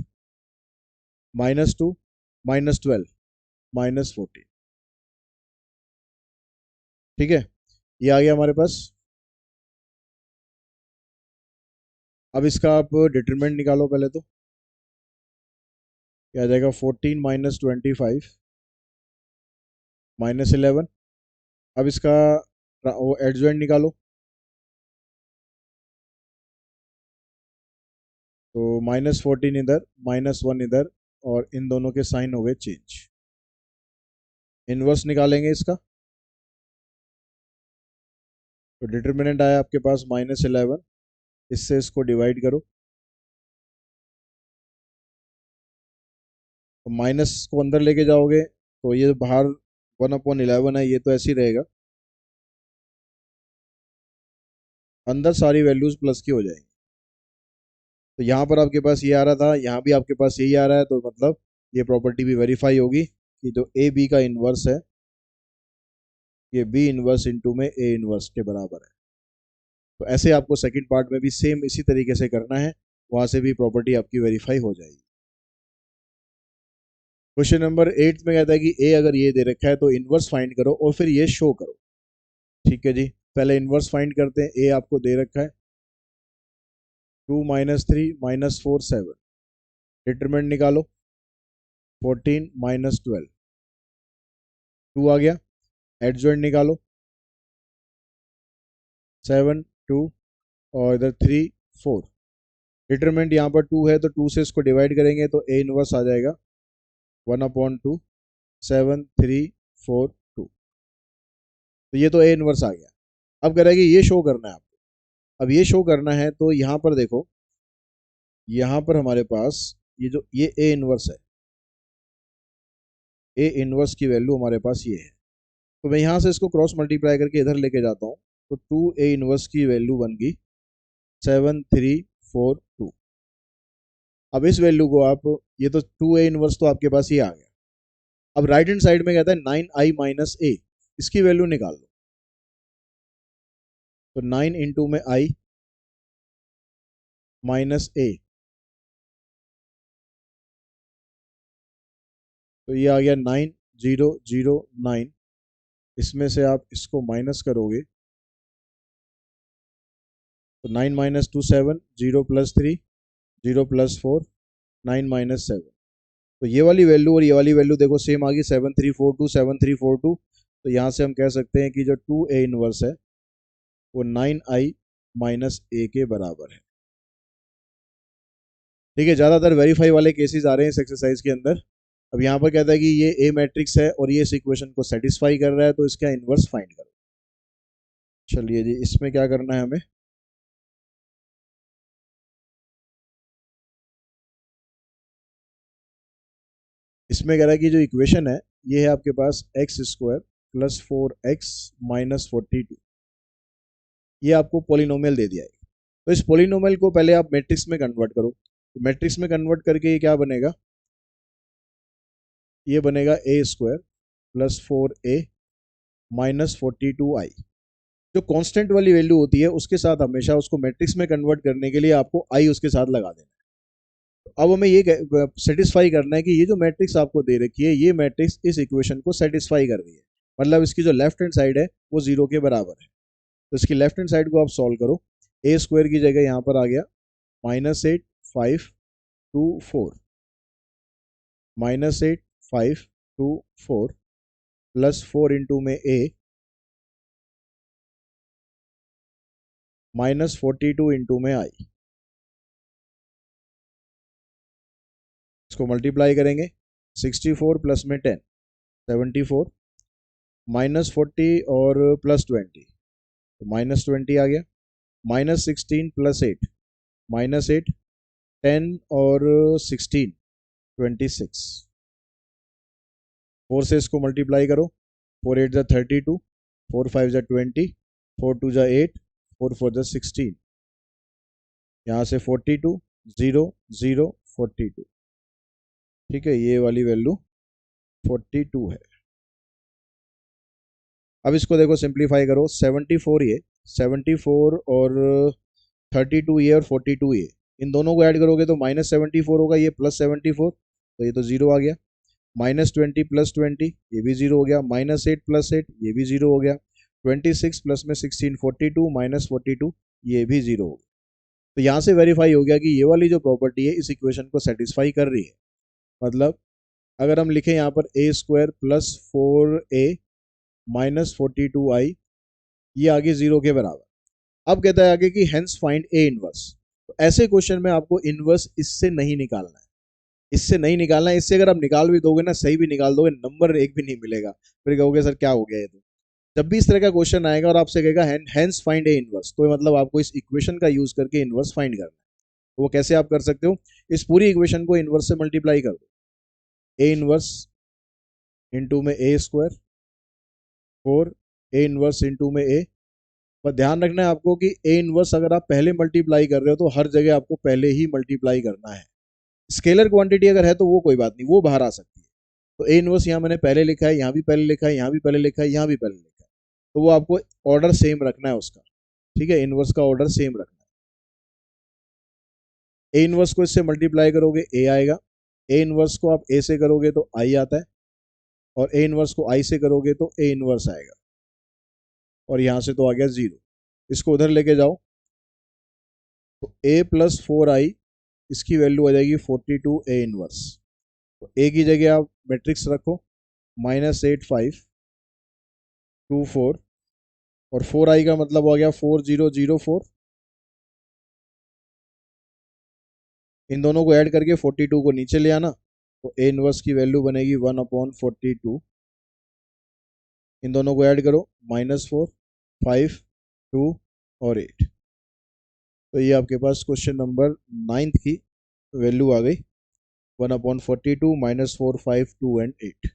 माइनस 2 माइनस 12 माइनस 14। ठीक है, ये आ गया हमारे पास। अब इसका आप डिटरमिनेंट निकालो पहले तो। क्या आ जाएगा, 14 माइनस 25 माइनस 11। अब इसका वो एडजॉइंट निकालो, तो माइनस 14 इधर माइनस 1 इधर, और इन दोनों के साइन हो गए चेंज। इनवर्स निकालेंगे इसका, तो डिटरमिनेंट आया आपके पास माइनस 11, इससे इसको डिवाइड करो, तो माइनस को अंदर लेके जाओगे तो ये बाहर 1/11 है, ये तो ऐसे ही रहेगा, अंदर सारी वैल्यूज प्लस की हो जाएंगी। तो यहाँ पर आपके पास ये आ रहा था, यहाँ भी आपके पास यही आ रहा है, तो मतलब ये प्रॉपर्टी भी वेरीफाई होगी कि जो ए बी का इन्वर्स है, ये बी इन्वर्स इंटू में ए इन्वर्स के बराबर है। तो ऐसे आपको सेकंड पार्ट में भी सेम इसी तरीके से करना है, वहां से भी प्रॉपर्टी आपकी वेरीफाई हो जाएगी। क्वेश्चन नंबर 8 में कहता है कि ए अगर ये दे रखा है तो इनवर्स फाइंड करो और फिर ये शो करो। ठीक है जी, पहले इनवर्स फाइंड करते हैं। ए आपको दे रखा है 2 माइनस 3 माइनस 4 7, डिटरमिनेंट निकालो 14 माइनस 12, 2 आ गया। एडजॉइंट निकालो 7 2 और इधर 3 4। डिटरमिनेंट यहाँ पर 2 है तो 2 से इसको डिवाइड करेंगे तो ए इनवर्स आ जाएगा 1/2 7 3 4 2। तो ये तो ए इनवर्स आ गया। अब कह रहा है कि ये शो करना है आपको। अब ये शो करना है तो यहाँ पर देखो, यहाँ पर हमारे पास ये ए इनवर्स है, ए इनवर्स की वैल्यू हमारे पास ये है। तो मैं यहाँ से इसको क्रॉस मल्टीप्लाई करके इधर लेके जाता हूँ, तो 2 ए इनवर्स की वैल्यू बन गई 7 3 4 2। अब इस वैल्यू को आप, ये तो 2 ए इनवर्स तो आपके पास ये आ गया। अब राइट हैंड साइड में कहता है 9i माइनस ए, इसकी वैल्यू निकाल लो। तो 9 इंटू में आई माइनस ए, तो ये आ गया 9009। इसमें से आप इसको माइनस करोगे तो 9 माइनस 2 7, 0 प्लस 3, 0 प्लस 4, 9 माइनस 7। तो ये वाली वैल्यू और ये वाली वैल्यू देखो सेम आ गई, 7342 7342। तो यहाँ से हम कह सकते हैं कि जो 2 ए इनवर्स है वो 9i माइनस ए के बराबर है। ठीक है, ज़्यादातर वेरीफाई वाले केसेस आ रहे हैं इस एक्सरसाइज के अंदर। अब यहाँ पर कहता है कि ये ए मैट्रिक्स है और ये इस इक्वेशन को सेटिस्फाई कर रहा है, तो इसका इनवर्स फाइंड करो। चलिए जी, इसमें क्या करना है हमें, इसमें कह रहा है कि जो इक्वेशन है ये है आपके पास x square plus 4x minus 42, ये आपको पोलिनोमियल दे दिया है। तो इस पोलिनोमियल को पहले आप मैट्रिक्स में कन्वर्ट करो, तो मैट्रिक्स में कन्वर्ट करके ये क्या बनेगा, ये बनेगा ए square plus 4a minus 42i। जो कांस्टेंट वाली वैल्यू होती है उसके साथ हमेशा उसको मैट्रिक्स में कन्वर्ट करने के लिए आपको आई उसके साथ लगा देना है। तो अब हमें ये सेटिस्फाई करना है कि ये जो मैट्रिक्स आपको दे रखी है, ये मैट्रिक्स इस इक्वेशन को सेटिस्फाई कर रही है, मतलब इसकी जो लेफ्ट हैंड साइड है वो 0 के बराबर है। तो इसकी लेफ्ट हैंड साइड को आप सॉल्व करो। ए स्क्वायर की जगह यहाँ पर आ गया -8 5 2 4, -8 5 2 4 प्लस 4 इंटू में ए माइनस 42 इंटू में आई। इसको मल्टीप्लाई करेंगे 64 प्लस में 10 74 -40 और +20, तो -20 आ गया। -16 प्लस 8 -8, 10 और 16 26। 4 से इसको मल्टीप्लाई करो, 4 8 जा 32, 4 5 जा 20, 4 2 जा 8, 4 4 जा 16। यहाँ से 42 0 0 42। ठीक है, ये वाली वैल्यू 42 है। अब इसको देखो सिंप्लीफाई करो, 74 ये, 74 और 32 ये और 42 ये, इन दोनों को ऐड करोगे तो -74 होगा, ये +74, तो ये तो जीरो आ गया। -20 + 20 ये भी जीरो हो गया। -8 + 8 ये भी जीरो हो गया। 26 प्लस में 16 42 -42 ये भी जीरो हो गया। तो यहाँ से वेरीफाई हो गया कि ये वाली जो प्रॉपर्टी है इस इक्वेशन को सेटिस्फाई कर रही है। मतलब अगर हम लिखें यहाँ पर a² + 4a -42i, ये आगे जीरो के बराबर। अब कहता है आगे कि हेंस फाइंड ए इनवर्स। तो ऐसे क्वेश्चन में आपको इनवर्स इससे नहीं निकालना है, इससे नहीं निकालना है। इससे अगर आप निकाल भी दोगे ना, सही भी निकाल दोगे, नंबर एक भी नहीं मिलेगा, फिर कहोगे सर क्या हो गया ये तो। जब भी इस तरह का क्वेश्चन आएगा और आपसे कहेगा हेंस फाइंड ए इनवर्स, तो मतलब आपको इस इक्वेशन का यूज करके इनवर्स फाइंड करना है। तो वो कैसे आप कर सकते हो, इस पूरी इक्वेशन को इनवर्स से मल्टीप्लाई कर दो। ए इनवर्स इंटू में a², 4 ए इनवर्स इंटू में a। पर ध्यान रखना है आपको कि ए इनवर्स अगर आप पहले मल्टीप्लाई कर रहे हो तो हर जगह आपको पहले ही मल्टीप्लाई करना है। स्केलर क्वांटिटी अगर है तो वो कोई बात नहीं, वो बाहर आ सकती है। तो ए इनवर्स यहाँ मैंने पहले लिखा है, यहाँ भी पहले लिखा है, यहाँ भी पहले लिखा है, यहाँ भी पहले लिखा है, तो वो आपको ऑर्डर सेम रखना है उसका। ठीक है, इनवर्स का ऑर्डर सेम रखना है। ए इनवर्स को इससे मल्टीप्लाई करोगे ए आएगा, ए इनवर्स को आप ए से करोगे तो आई आता है, और ए इनवर्स को आई से करोगे तो ए इनवर्स आएगा, और यहाँ से तो आ गया जीरो। इसको उधर लेके जाओ तो a + 4i, इसकी वैल्यू आ जाएगी 42 ए इनवर्स। तो ए की जगह आप मैट्रिक्स रखो -8 5 2 4, और 4i का मतलब हो गया 4004। इन दोनों को ऐड करके 42 को नीचे ले आना, तो ए इनवर्स की वैल्यू बनेगी 1/42। इन दोनों को ऐड करो, -4 5 2 और 8। तो ये आपके पास क्वेश्चन नंबर 9 की वैल्यू आ गई, 1/42 -4 5 2 एंड 8।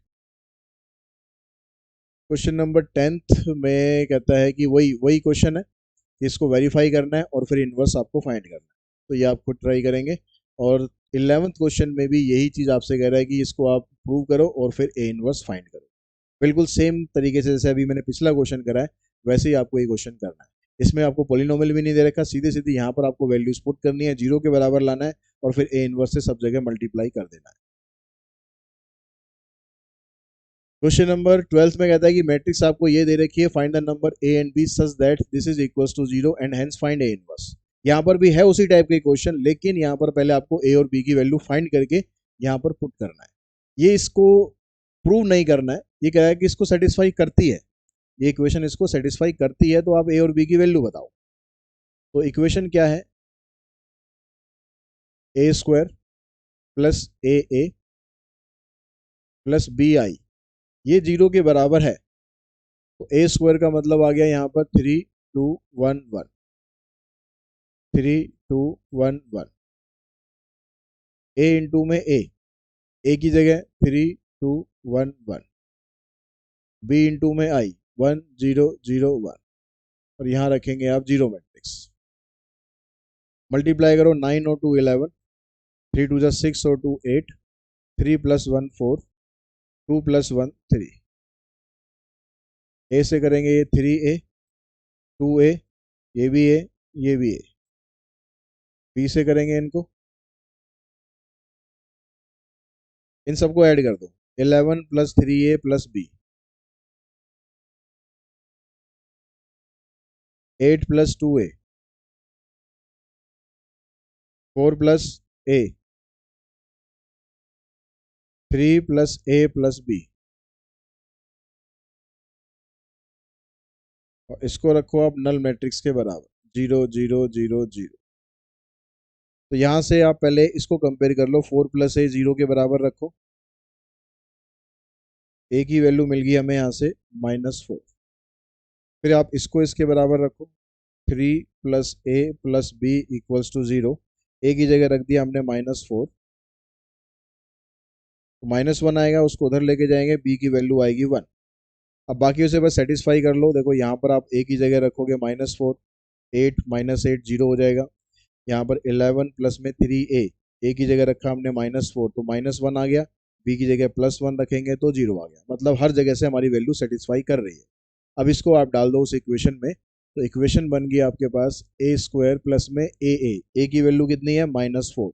क्वेश्चन नंबर 10th में कहता है कि वही वही क्वेश्चन है, इसको वेरीफाई करना है और फिर इनवर्स आपको फाइंड करना है। तो ये आप खुद ट्राई करेंगे। और 11th क्वेश्चन में भी यही चीज़ आपसे कह रहा है कि इसको आप प्रूव करो और फिर ए इनवर्स फाइंड करो। बिल्कुल सेम तरीके से जैसे अभी मैंने पिछला क्वेश्चन करा है, वैसे ही आपको ये क्वेश्चन करना है। इसमें आपको पॉलिनोमियल भी नहीं दे रखा, सीधे सीधे यहाँ पर आपको वैल्यूज पुट करनी है, जीरो के बराबर लाना है और फिर ए इनवर्स से सब जगह मल्टीप्लाई कर देना है। क्वेश्चन नंबर 12 में कहता है कि मैट्रिक्स आपको ये दे रखी है, find the number A and B such that this is equals to zero and hence find A inverse. यहाँ पर भी है उसी टाइप के क्वेश्चन, लेकिन यहाँ पर पहले आपको ए और बी की वैल्यू फाइंड करके यहाँ पर पुट करना है। ये इसको प्रूव नहीं करना है, ये कह रहा है कि इसको सेटिस्फाई करती है, ये इक्वेशन इसको सेटिस्फाई करती है, तो आप ए और बी की वैल्यू बताओ। तो इक्वेशन क्या है, a² + AA + BI, ये जीरो के बराबर है। तो a² का मतलब आ गया यहाँ पर 3 2 1 1, 3 2 1 1। a इंटू में a की जगह 3 2 1 1, b इंटू में i 1 0 0 1, और यहाँ रखेंगे आप जीरो मैट्रिक्स। मल्टीप्लाई करो, 9 और 2 11, 3 2 जा 6 और 2 8, 3 + 1 4, 2 + 1 3। ए से करेंगे ये 3a 2a, ये भी a ये भी a। बी से करेंगे इनको, इन सबको ऐड कर दो, 11 + 3a + b, 8 + 2a, 4 + a, 3 + a + b, और इसको रखो आप नल मैट्रिक्स के बराबर 0 0 0 0। तो यहां से आप पहले इसको कंपेयर कर लो, 4 + a 0 के बराबर रखो, a की वैल्यू मिल गई हमें यहाँ से -4। फिर आप इसको इसके बराबर रखो, 3 + a + b = 0, a की जगह रख दिया हमने -4, तो -1 आएगा, उसको उधर लेके जाएंगे, b की वैल्यू आएगी 1। अब बाकी उसे बस सेटिस्फाई कर लो। देखो यहाँ पर आप a की जगह रखोगे -4, 8 -8 0 हो जाएगा। यहाँ पर 11 प्लस में 3a, a की जगह रखा हमने -4, तो -1 आ गया, बी की जगह +1 रखेंगे तो 0 आ गया, मतलब हर जगह से हमारी वैल्यू सेटिस्फाई कर रही है। अब इसको आप डाल दो उस इक्वेशन में, तो इक्वेशन बन गई आपके पास a² प्लस में ए की वैल्यू कितनी है -4,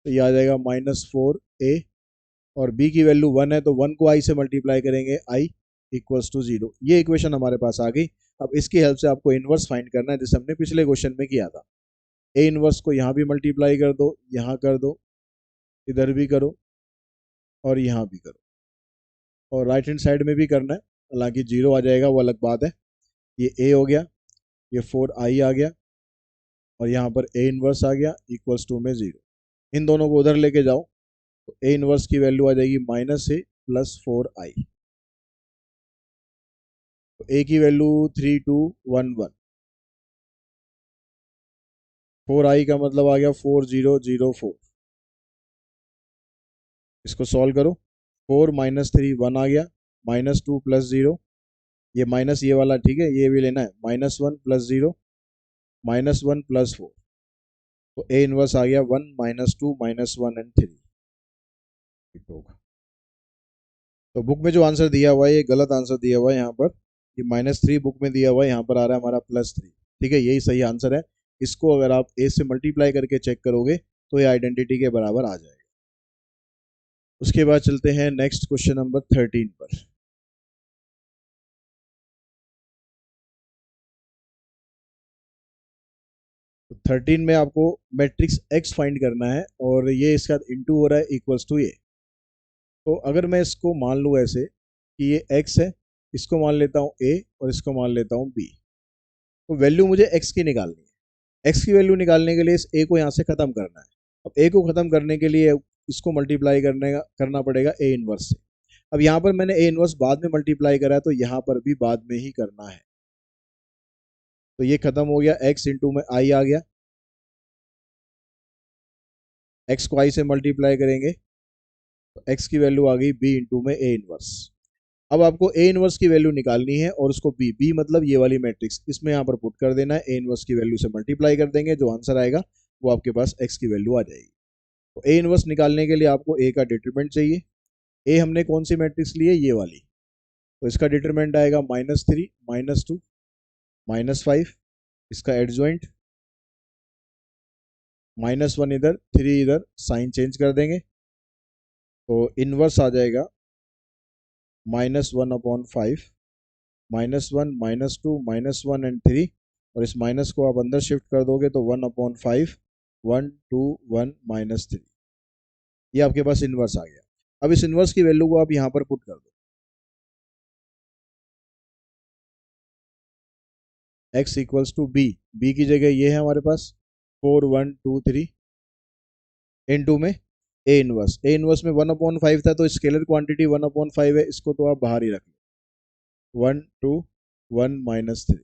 तो ये आ जाएगा -4a, और b की वैल्यू 1 है तो 1 को i से मल्टीप्लाई करेंगे, i = 0। ये इक्वेशन हमारे पास आ गई। अब इसकी हेल्प से आपको इनवर्स फाइंड करना है, जैसे हमने पिछले क्वेश्चन में किया था। ए इनवर्स को यहाँ भी मल्टीप्लाई कर दो, यहाँ कर दो, इधर भी करो और यहाँ भी करो, और राइट हैंड साइड में भी करना है, हालांकि 0 आ जाएगा वो अलग बात है। ये a हो गया, ये 4i आ गया, और यहाँ पर a इनवर्स आ गया = में 0। इन दोनों को उधर लेके जाओ तो a इनवर्स की वैल्यू आ जाएगी -a + 4i, तो a की वैल्यू 3211, 4i का मतलब आ गया 4004। इसको सॉल्व करो, 4 - 3 1 आ गया, -2 + 0, ये माइनस ये वाला ठीक है, ये भी लेना है, -1 + 0 -1 + 4, तो a इनवर्स आ गया 1 -2 -1 एंड 3 होगा। तो बुक में जो आंसर दिया हुआ है ये गलत आंसर दिया हुआ है, यहाँ पर ये -3 बुक में दिया हुआ है, यहाँ पर आ रहा है हमारा +3, ठीक है, यही सही आंसर है। इसको अगर आप a से मल्टीप्लाई करके चेक करोगे तो ये आइडेंटिटी के बराबर आ जाएगा। उसके बाद चलते हैं नेक्स्ट क्वेश्चन नंबर 13 पर। तो 13 में आपको मैट्रिक्स x फाइंड करना है, और ये इसका इनटू हो रहा है = a। तो अगर मैं इसको मान लूँ ऐसे कि ये x है, इसको मान लेता हूँ a और इसको मान लेता हूँ b, तो वैल्यू मुझे x की निकालनी है। x की वैल्यू निकालने के लिए इस a को यहाँ से खत्म करना है। अब a को खत्म करने के लिए इसको मल्टीप्लाई करना पड़ेगा a इनवर्स से। अब यहाँ पर मैंने a इनवर्स बाद में मल्टीप्लाई करा है, तो यहाँ पर भी बाद में ही करना है। तो ये खत्म हो गया, x इंटू में i आ गया, x को i से मल्टीप्लाई करेंगे तो x की वैल्यू आ गई b इंटू में a इनवर्स। अब आपको a इनवर्स की वैल्यू निकालनी है, और उसको b मतलब ये वाली मैट्रिक्स इसमें यहाँ पर पुट कर देना है, a इनवर्स की वैल्यू से मल्टीप्लाई कर देंगे, जो आंसर आएगा वो आपके पास x की वैल्यू आ जाएगी। तो a इनवर्स निकालने के लिए आपको a का डिटरमिनेंट चाहिए। a हमने कौन सी मैट्रिक्स ली है, ये वाली, तो इसका डिटरमिनेंट आएगा -3 -2 -5, इसका एडजॉइंट -1 इधर 3 इधर, साइन चेंज कर देंगे, तो इनवर्स आ जाएगा -1/5 -1 -2 -1 एंड 3, और इस माइनस को आप अंदर शिफ्ट कर दोगे तो 1/5 1 2 1 -3, ये आपके पास इनवर्स आ गया। अब इस इनवर्स की वैल्यू को आप यहाँ पर पुट कर दो, x = b की जगह ये है हमारे पास 4 1 2 3 इनटू में a इनवर्स में 1/5 था, तो स्केलर क्वांटिटी 1/5 है, इसको तो आप बाहर ही रख लो, 1 2 1 -3।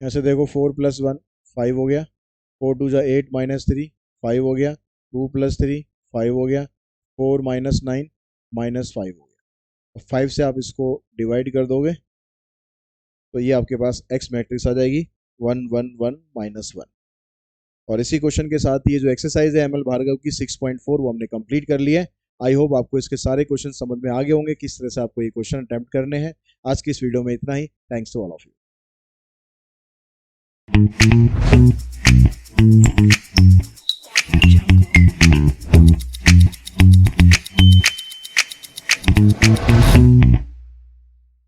यहाँ से देखो 4 + 1 5 हो गया, 4 2 = 8 -3 5 हो गया, 2 + 3 5 हो गया, 4 - 9 -5 हो गया। 5 से आप इसको डिवाइड कर दोगे तो ये आपके पास x मैट्रिक्स आ जाएगी 1 1 1 -1। और इसी क्वेश्चन के साथ ये जो एक्सरसाइज है एम एल भार्गव की 6.4 वो हमने कंप्लीट कर लिया है। आई होप आपको इसके सारे क्वेश्चन समझ में आ गए होंगे, किस तरह से आपको ये क्वेश्चन अटेम्प्ट करने हैं। आज की इस वीडियो में इतना ही। Thanks to all of you.